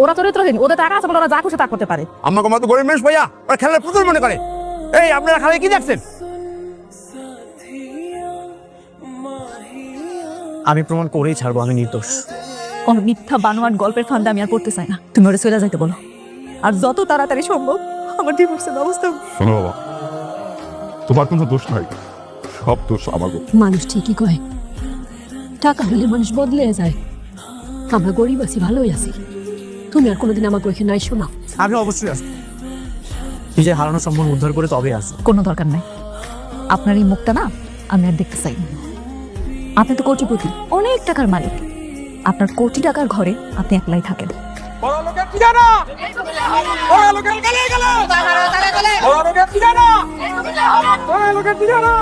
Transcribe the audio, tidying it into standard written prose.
ওরা চরিত্রহীন, ওদের টাকা আছে বলে ওরা যা খুশি তা করতে পারে। আমাকে মতো গরিব মানুষ ভাইয়া ওরা খেলার পুতুল মনে করে। এই আপনারা খালে কি দেখছেন? আমি প্রমাণ করেই ছাড়বো আমি নির্দোষ। কোন মিথ্যা বানোয়াট গল্পের ফান্দে আমি আর পড়তে চাই না। তুমি ওরা চলে যাইতে বলো, আর যত তাড়াতাড়ি সম্ভব আমার ডিভোর্সের ব্যবস্থা। শোনো বাবা, তোমার কোনো দোষ নাই, সব দোষ আমার। মানুষ ঠিকই কয় টাকা হলে মানুষ বদলে যায়। আমরা গরিব আছি, ভালোই আছি। তুমি আর কোনোদিন আমাকে ওইখানে আইসো না। আমি অবশ্যই আসবো, নিজের হারানো সম্মান উদ্ধার করে তবে আসবো। কোনো দরকার নাই, আপনার এই মুখটা না আমি আর দেখতে চাই না। আপনি তো কোটিপতি, অনেক টাকার মালিক। আপনার কোটি টাকার ঘরে আপনি একলাই থাকেন। বড় লোকের ঠিকানা, বড় লোকের গলে গলে, বড় লোকের ঠিকানা, বড় লোকের ঠিকানা।